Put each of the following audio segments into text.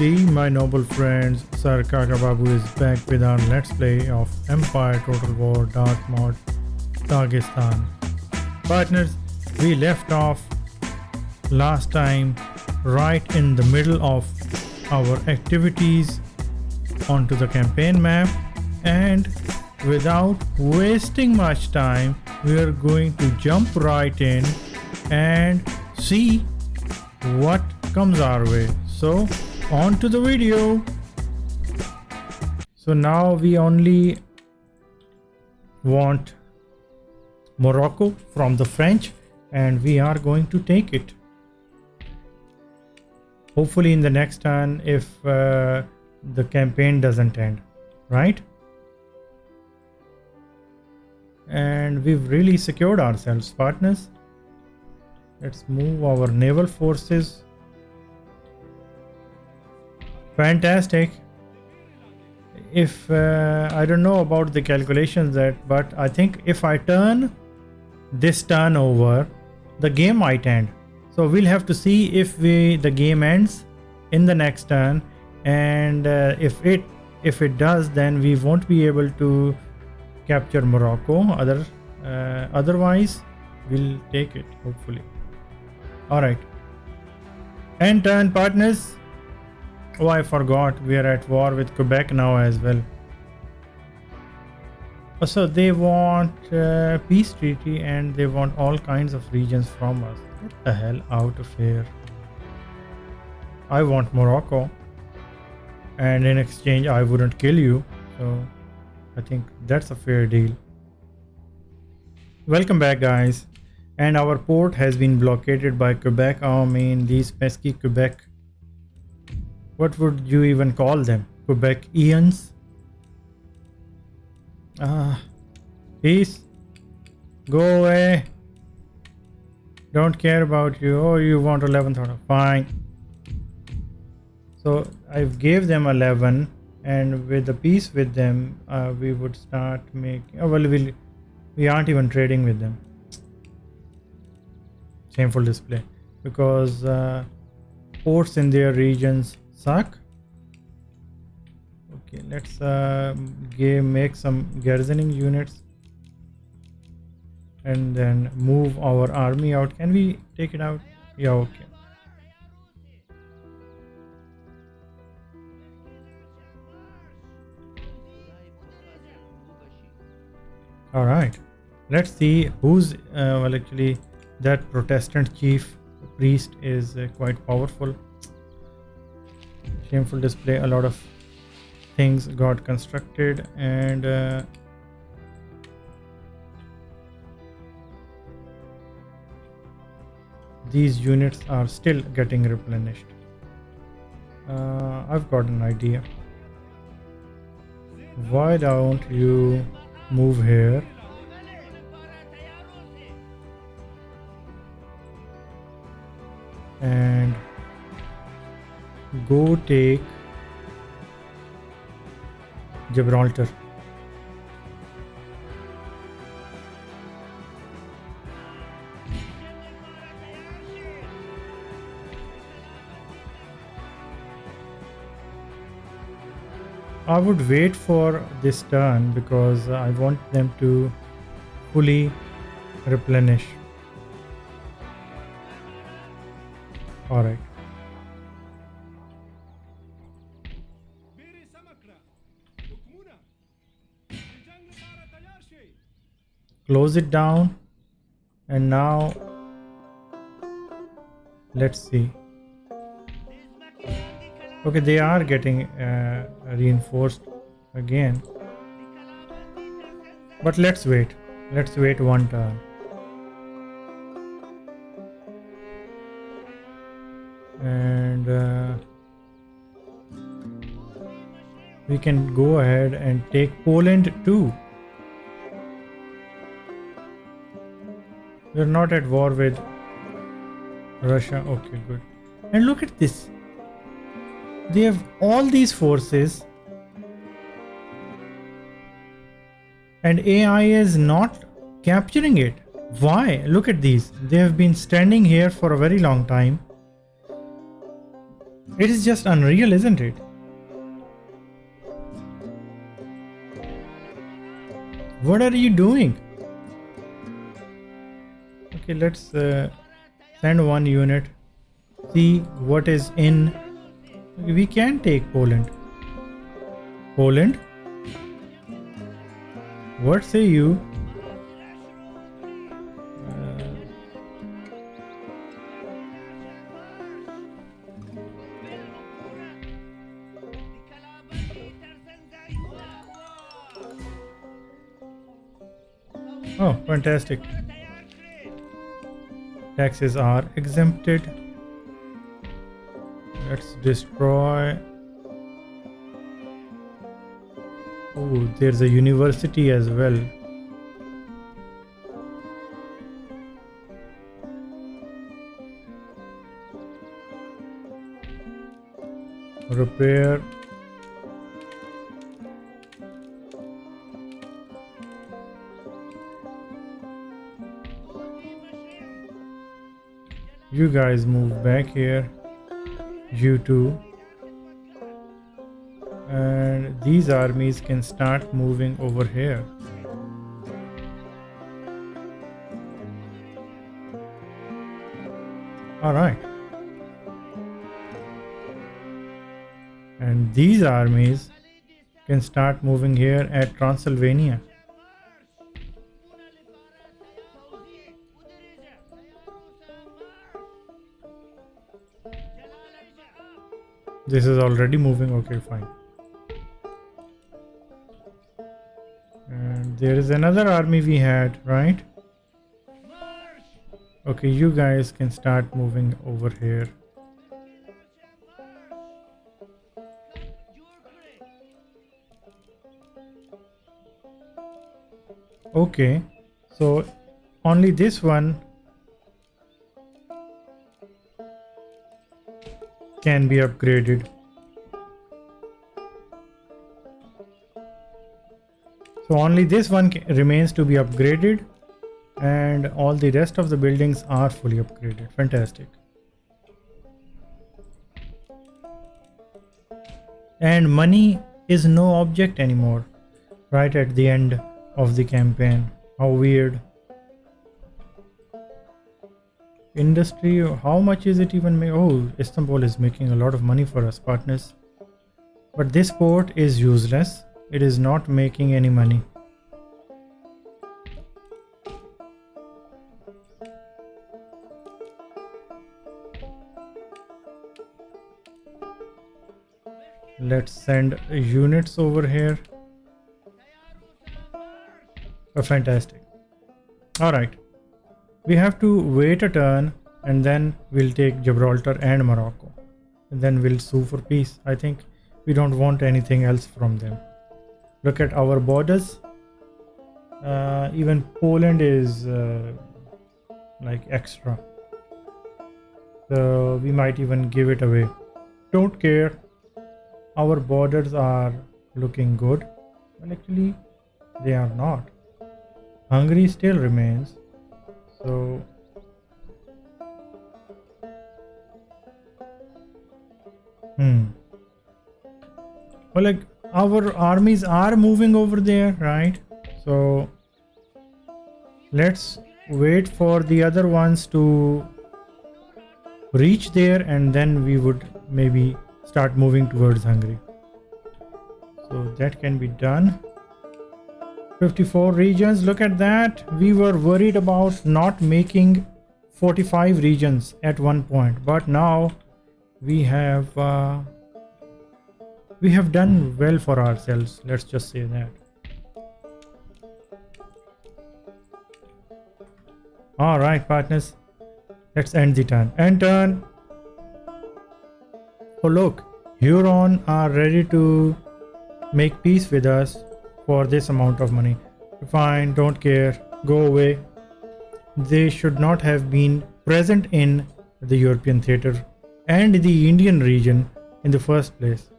Howdy, my noble friends. Sir Kaka Babu is back with our Let's Play of Empire Total War Darth Mod Dagestan. Partners, we left off last time right in the middle of our activities onto the campaign map, and without wasting much time, we are going to jump right in and see what comes our way. So on to the video. So now we only want Morocco from the French, and we are going to take it. Hopefully in the next turn, if the campaign doesn't end, right? And we've really secured ourselves, partners. Let's move our naval forces. Fantastic. If I don't know about the calculations but I think if I turn this turn over, the game might end. So we'll have to see if the game ends in the next turn, and if it does, then we won't be able to capture Morocco. Otherwise, we'll take it, hopefully. All right. End turn, partners. Oh, I forgot. We are at war with Quebec now as well. So they want peace treaty, and they want all kinds of regions from us. Get the hell out of here. I want Morocco, and in exchange I wouldn't kill you. So I think that's a fair deal. Welcome back, guys. And our port has been blockaded by Quebec. Oh man, these pesky Quebec. What would you even call them? Quebecians? Peace. Go away. Don't care about you. Oh, you want 11,000. Fine. So I gave them 11, and with the peace with them, we would start making. Oh, well, we aren't even trading with them. Shameful display, because ports in their regions suck. Okay, let's make some garrisoning units and then move our army out. Can we take it out? Yeah, okay. All right, let's see who's well, actually that Protestant chief priest is quite powerful. Shameful display. A lot of things got constructed, and these units are still getting replenished. I've got an idea. Why don't you move here and go take Gibraltar. I would wait for this turn because I want them to fully replenish. All right. Close it down, and now let's see. Okay, they are getting reinforced again, but let's wait one turn. And we can go ahead and take Poland too. We're not at war with Russia. Okay, good. And look at this. They have all these forces, and AI is not capturing it. Why? Look at these. They have been standing here for a very long time. It is just unreal, isn't it? What are you doing? Okay, let's send one unit. See what is in. We can take Poland. Poland? What say you? Oh, fantastic. Taxes are exempted. Let's destroy. Oh, there's a university as well. Repair. You guys move back here. You too. And these armies can start moving over here. Alright. And these armies can start moving here at Transylvania. This is already moving. Okay, fine. And there is another army we had, right? Okay, you guys can start moving over here. Okay, so only this one can be upgraded. So only this one remains to be upgraded, and all the rest of the buildings are fully upgraded. Fantastic. And money is no object anymore right at the end of the campaign. How weird. Industry, how much is it even make? Oh, Istanbul is making a lot of money for us, partners. But this port is useless. It is not making any money. Let's send units over here. Oh, fantastic. Alright. We have to wait a turn and then we'll take Gibraltar and Morocco. And then we'll sue for peace. I think we don't want anything else from them. Look at our borders. Even Poland is like extra. So we might even give it away. Don't care. Our borders are looking good. Well, actually, they are not. Hungary still remains. So well, like our armies are moving over there, right? So let's wait for the other ones to reach there, and then we would maybe start moving towards Hungary. So that can be done. 54 regions, look at that. We were worried about not making 45 regions at one point, but now we have done well for ourselves. Let's just say that. All right, partners, let's end the turn. End turn. Oh look, Hurons are ready to make peace with us for this amount of money. Fine, don't care, go away. They should not have been present in the European theater and the Indian region in the first place.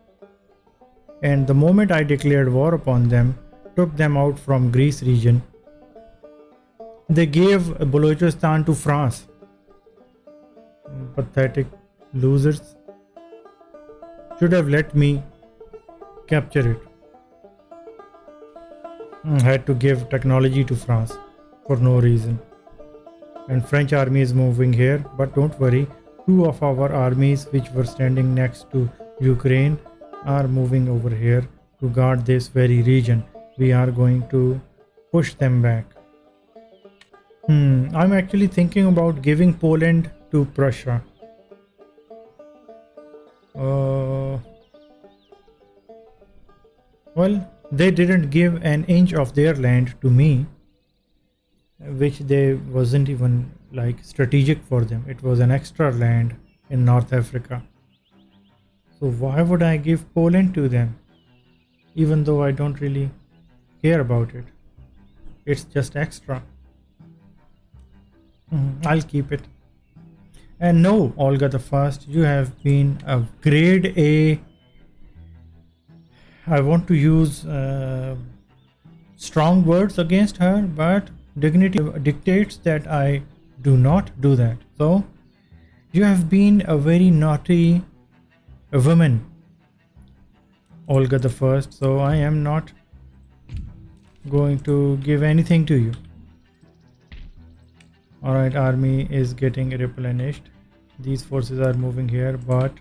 And the moment I declared war upon them, took them out from Greece region, they gave Balochistan to France. Pathetic losers. Should have let me capture it. Had to give technology to France for no reason. And French army is moving here, but don't worry, two of our armies which were standing next to Ukraine are moving over here to guard this very region. We are going to push them back. I'm actually thinking about giving Poland to Prussia. Well, they didn't give an inch of their land to me, which they wasn't even like strategic for them. It was an extra land in North Africa. So why would I give Poland to them? Even though I don't really care about it. It's just extra. I'll keep it. And no, Olga the First, you have been a grade A. I want to use strong words against her, but dignity dictates that I do not do that. So, you have been a very naughty woman, Olga the First. So, I am not going to give anything to you. Alright, army is getting replenished. These forces are moving here, but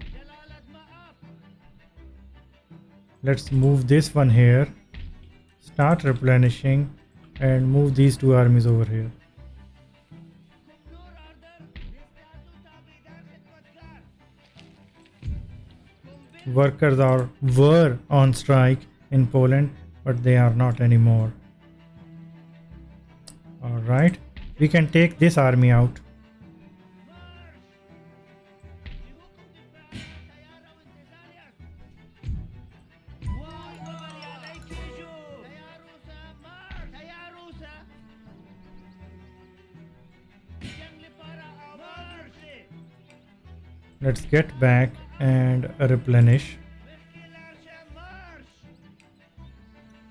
let's move this one here, start replenishing, and move these two armies over here. Workers were on strike in Poland, but they are not anymore. Alright, we can take this army out. Let's get back and replenish.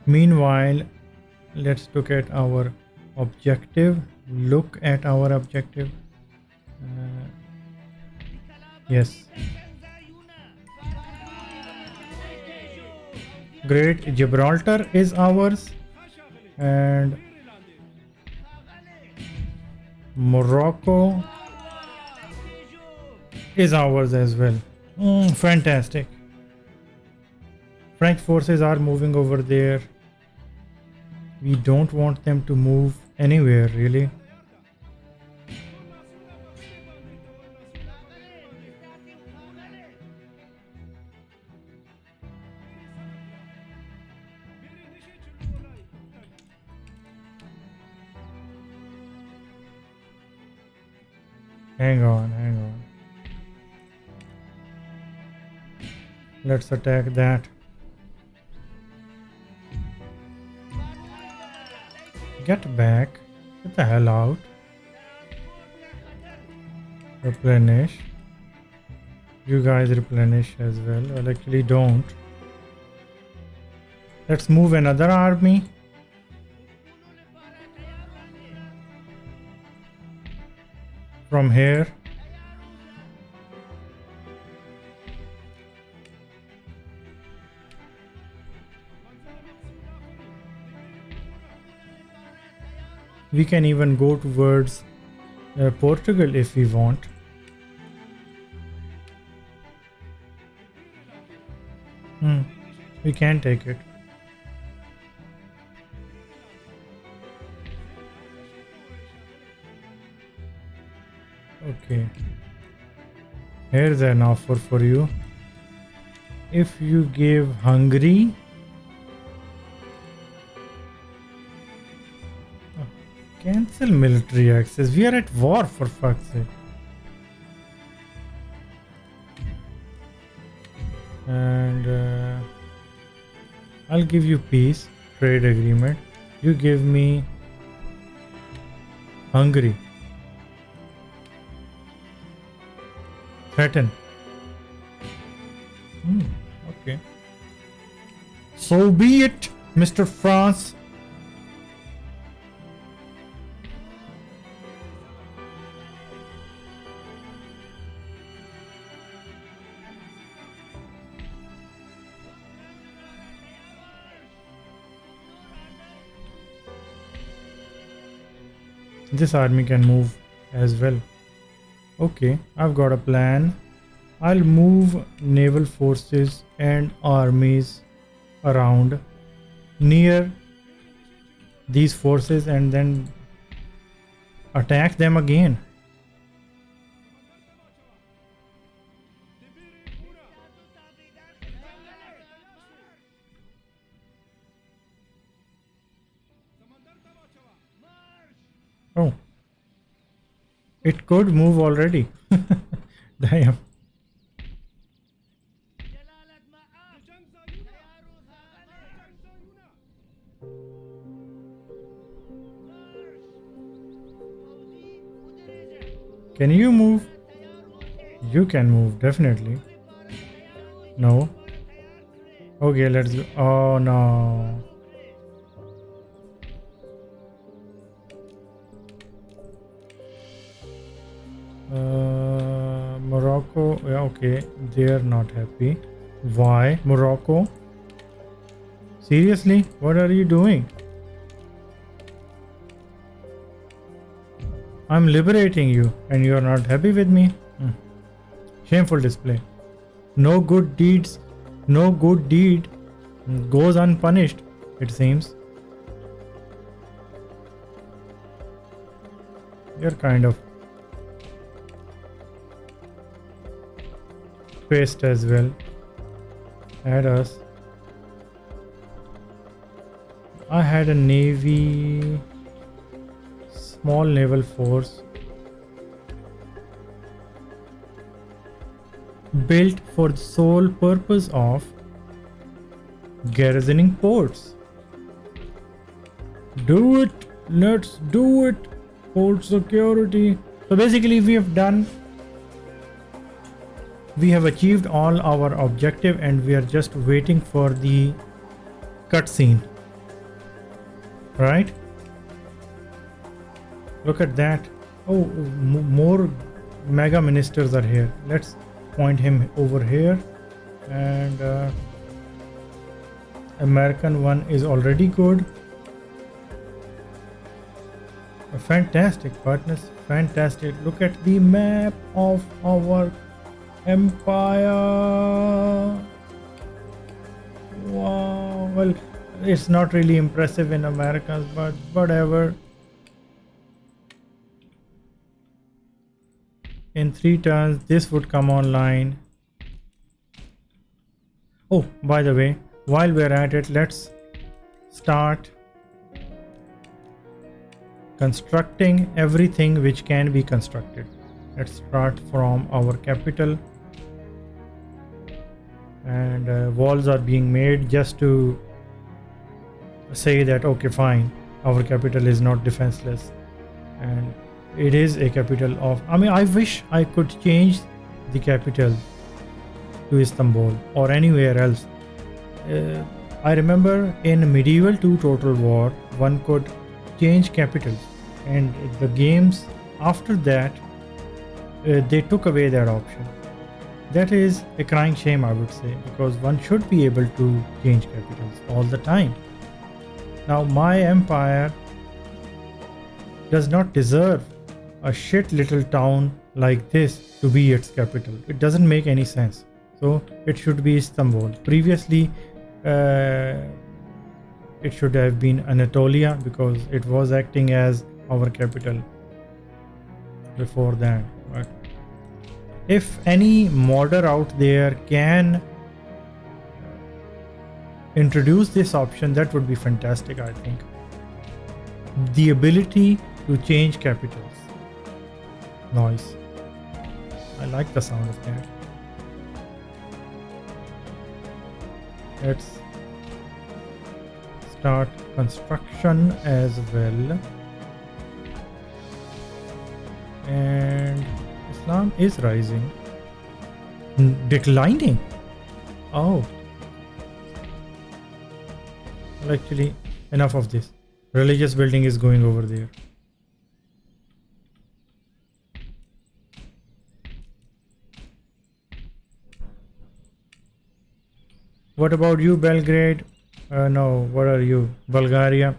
Meanwhile, let's look at our objective. Yes. Great Gibraltar is ours. And Morocco is ours as well. Fantastic. French forces are moving over there. We don't want them to move anywhere, really. Hang on. Let's attack that. Get back. Get the hell out. Replenish. You guys replenish as well. Well, actually don't. Let's move another army. From here. We can even go towards Portugal if we want. We can take it. Okay. Here's an offer for you. If you give Hungary cancel military access. We are at war, for fuck's sake. And I'll give you peace, trade agreement. You give me Hungary. Threaten. Okay. So be it, Mr. France. This army can move as well. Okay, I've got a plan. I'll move naval forces and armies around near these forces and then attack them again. Oh, it could move already. Damn. Can you move? You can move, definitely. No. Okay, let's go. Oh no. Morocco. Yeah, okay. They're not happy. Why? Morocco? Seriously? What are you doing? I'm liberating you and you are not happy with me? Shameful display. No good deed goes unpunished, it seems. You're kind of pissed as well at us. I had a navy, small naval force built for the sole purpose of garrisoning ports. Do it! Let's do it! Port security. So basically we have achieved all our objective and we are just waiting for the cutscene. Right? Look at that. Oh, more mega ministers are here. Let's point him over here. And American one is already good. Fantastic partners. Fantastic. Look at the map of our empire. Wow. Well, it's not really impressive in Americans, but whatever. In 3 turns, this would come online. Oh, by the way, while we're at it, let's start constructing everything which can be constructed. Let's start from our capital. And walls are being made just to say that okay, fine, our capital is not defenseless, and it is a capital of, I mean, I wish I could change the capital to Istanbul or anywhere else. I remember in medieval 2 Total War one could change capitals, and the games after that they took away that option. That is a crying shame, I would say, because one should be able to change capitals all the time. Now my empire does not deserve a shit little town like this to be its capital. It doesn't make any sense. So it should be Istanbul. Previously it should have been Anatolia because it was acting as our capital before that. But if any modder out there can introduce this option, that would be fantastic, I think. The ability to change capitals. Nice. I like the sound of that. Let's start construction as well. And Islam is rising. Declining? Oh. Well, actually, enough of this. Religious building is going over there. What about you, Belgrade? No, what are you? Bulgaria?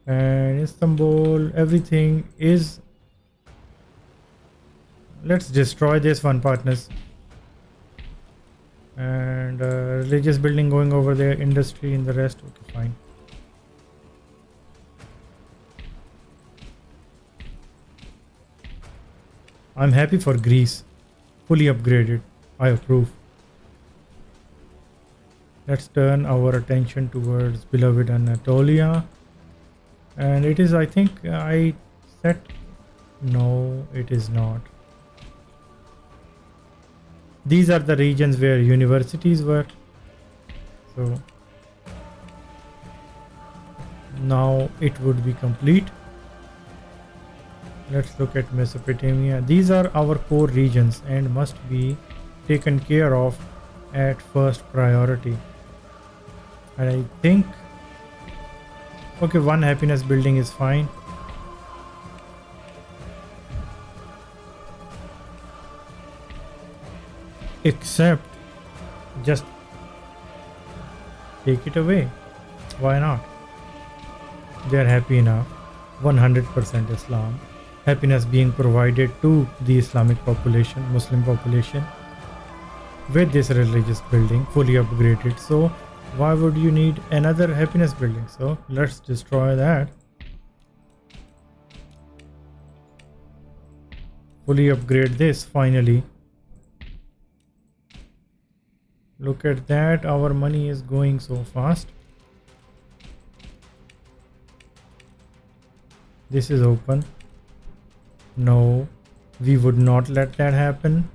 And Istanbul, everything is. Let's destroy this one, partners. And religious building going over there, industry in the rest. Okay, fine. I'm happy for Greece. Fully upgraded. I approve. Let's turn our attention towards beloved Anatolia. And it is, I think, I set. No, it is not. These are the regions where universities were. So now it would be complete. Let's look at Mesopotamia. These are our core regions and must be taken care of at first priority. And I think, okay, one happiness building is fine. Except just take it away. Why not? They are happy enough. 100% Islam. Happiness being provided to the Islamic population, Muslim population, with this religious building fully upgraded. So why would you need another happiness building? So let's destroy that. Fully upgrade this finally. Look at that, our money is going so fast. This is open. No, we would not let that happen.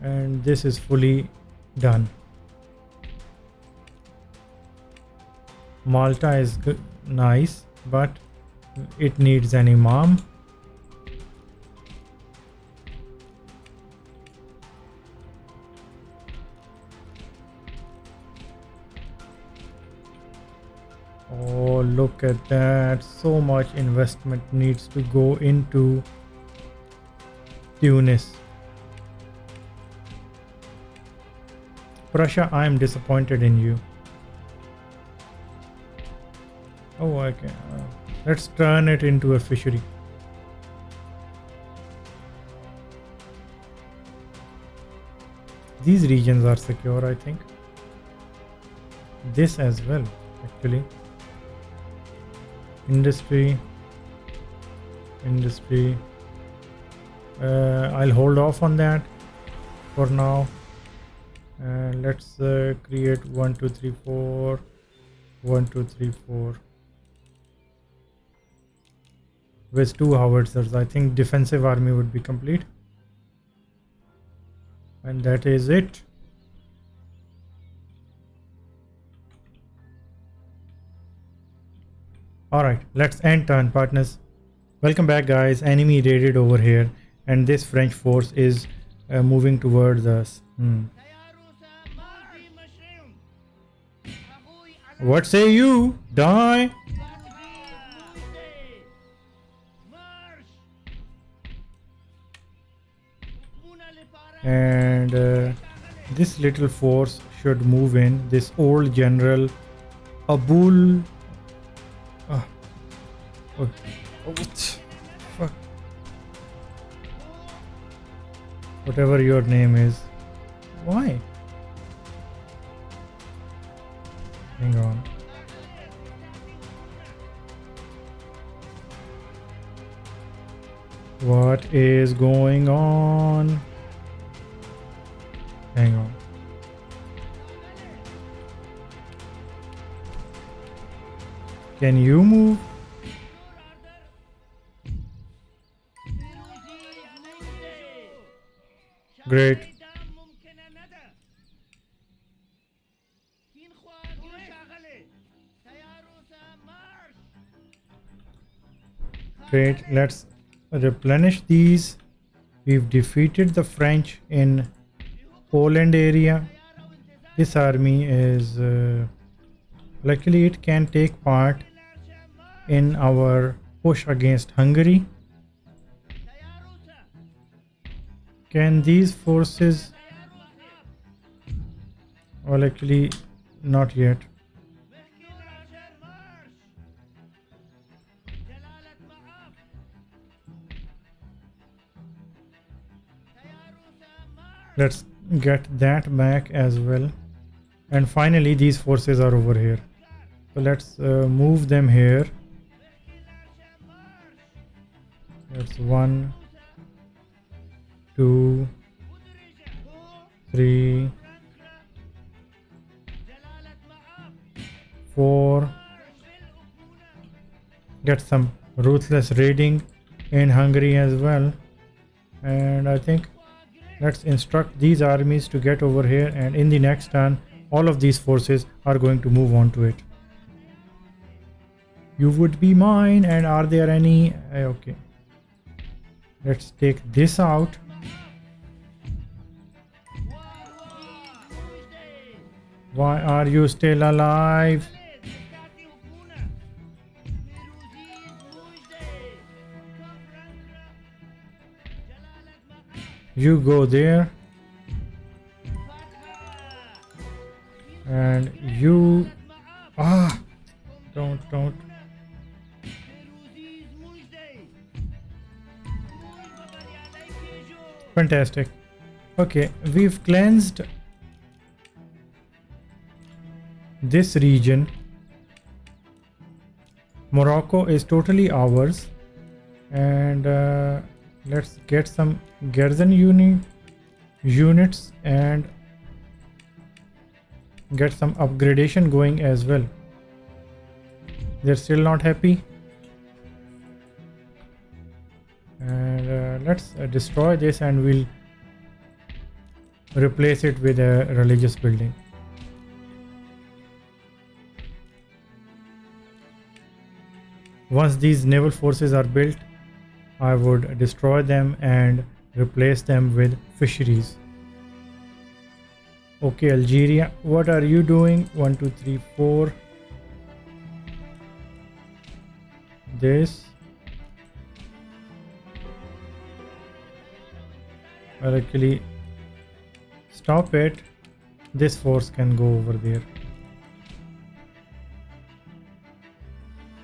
And this is fully done. Malta is good, nice, but it needs an imam. Oh, look at that. So much investment needs to go into Tunis. Prussia, I am disappointed in you. Oh, okay. Let's turn it into a fishery. These regions are secure, I think. This as well, actually. Industry. I'll hold off on that for now. Let's create 1 2 3 4 1 2 3 4 with 2 howitzers. I think defensive army would be complete, and that is it. All right, let's end turn, partners. Welcome back, guys. Enemy raided over here, and this French force is moving towards us. What say you? Die! And this little force should move in. This old general Abul. Fuck. Whatever your name is. Why? Hang on. What is going on? Hang on. Can you move? Great. Great. Let's replenish these. We've defeated the French in Poland area. This army is luckily it can take part in our push against Hungary. Can these forces, well, actually not yet. Let's get that back as well. And finally, these forces are over here. So let's move them here. That's 1, 2, 3, 4. Get some ruthless raiding in Hungary as well. And I think let's instruct these armies to get over here, and in the next turn all of these forces are going to move on to it. You would be mine. And are there any okay, let's take this out. Why are you still alive? You go there. And you... Don't. Fantastic. Okay, we've cleansed this region. Morocco is totally ours. And let's get some garrison units and get some upgradation going as well. They're still not happy. And let's destroy this, and we'll replace it with a religious building. Once these naval forces are built, I would destroy them and replace them with fisheries. Okay, Algeria, what are you doing? 1, 2, 3, 4. This. I'll actually stop it. This force can go over there.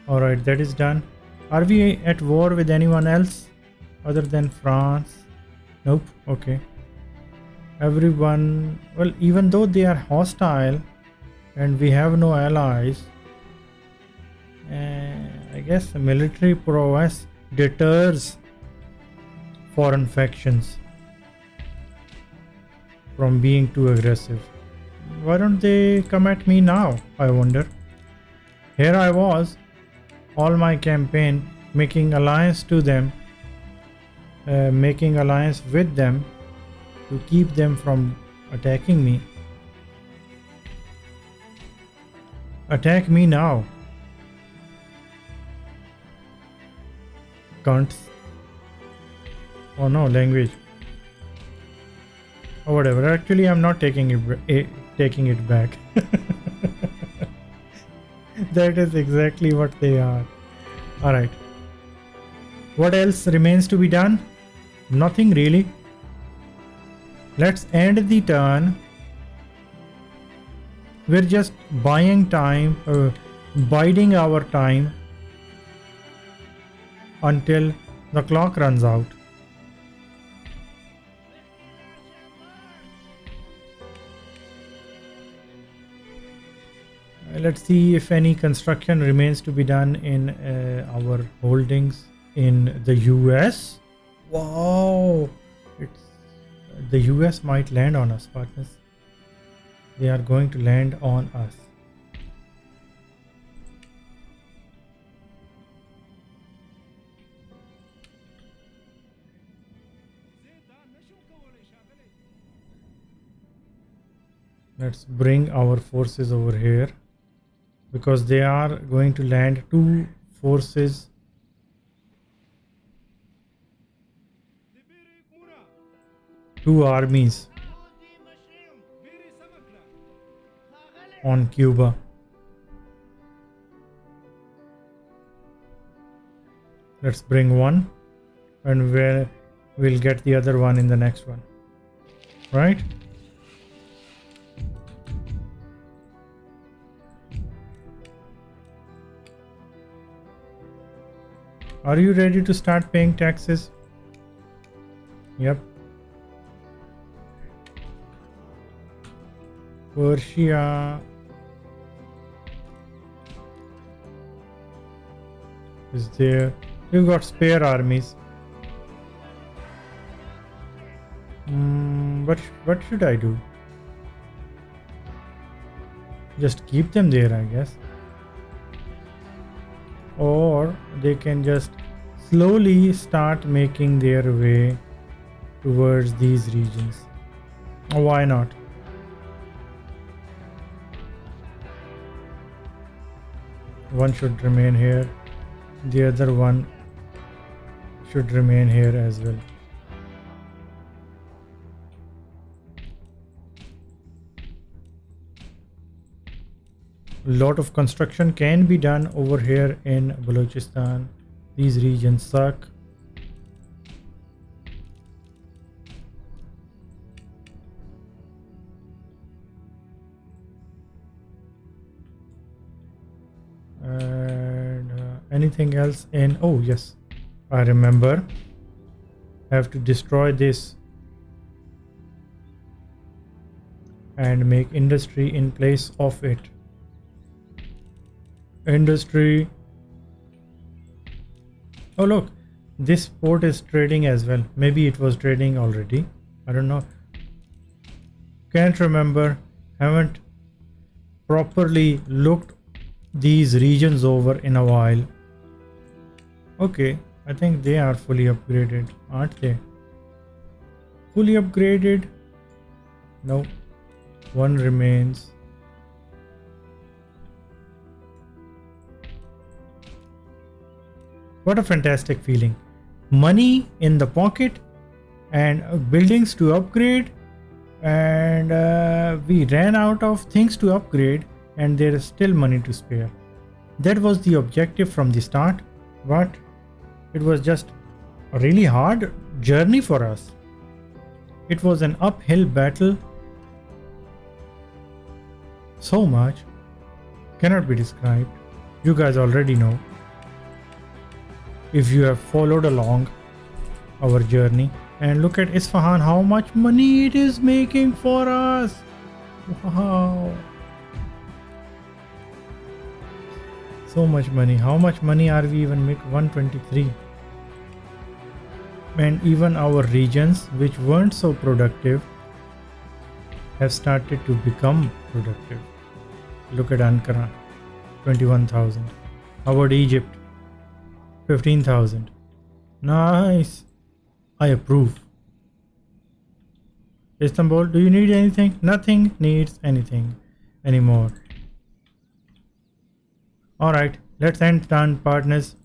Alright, that is done. Are we at war with anyone else other than France? Nope. Okay. Everyone, well, even though they are hostile and we have no allies, I guess military prowess deters foreign factions from being too aggressive. Why don't they come at me now, I wonder? Here I was, all my campaign, making alliance to them, making alliance with them to keep them from attacking me. Attack me now. Cunts. Oh no, language. Or whatever. Actually, I'm not taking it back. That is exactly what they are. Alright. What else remains to be done? Nothing really. Let's end the turn. We're just buying time, biding our time until the clock runs out. Let's see if any construction remains to be done in our holdings in the US. Wow! The US might land on us, partners. They are going to land on us. Let's bring our forces over here, because they are going to land 2 forces. Two armies on Cuba. Let's bring one, and we'll get the other one in the next one, right? Are you ready to start paying taxes? Yep. Persia is there. We've got spare armies. What should I do? Just keep them there, I guess. Or they can just slowly start making their way towards these regions. Why not? One should remain here. The other one should remain here as well. A lot of construction can be done over here in Balochistan. These regions suck. And anything else in... Oh yes, I remember. I have to destroy this and make industry in place of it. Industry. Oh look, this port is trading as well. Maybe it was trading already. I don't know. Can't remember. Haven't properly looked these regions over in a while. Okay, I think they are fully upgraded, aren't they? Fully upgraded? No. One remains. What a fantastic feeling. Money in the pocket and buildings to upgrade, and we ran out of things to upgrade and there is still money to spare. That was the objective from the start, but it was just a really hard journey for us. It was an uphill battle. So much cannot be described. You guys already know, if you have followed along our journey. And look at Isfahan, how much money it is making for us. Wow, so much money. How much money are we even making? 123. And even our regions which weren't so productive have started to become productive. Look at Ankara, 21,000. How about Egypt? 15,000. Nice. I approve. Istanbul, do you need anything? Nothing needs anything anymore. Alright, let's end turn, partners.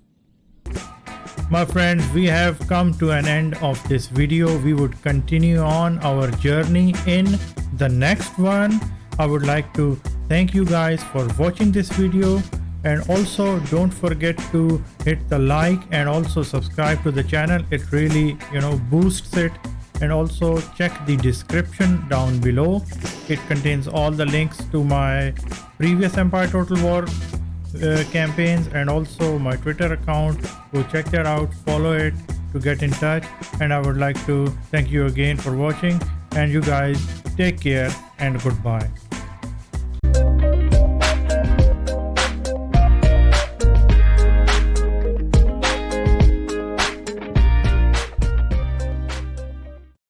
My friends, we have come to an end of this video. We would continue on our journey in the next one. I would like to thank you guys for watching this video, and also don't forget to hit the like and also subscribe to the channel. It really boosts it. And also check the description down below. It contains all the links to my previous Empire Total War campaigns and also my Twitter account. Go check that out, follow it to get in touch. And I would like to thank you again for watching, and you guys take care and goodbye.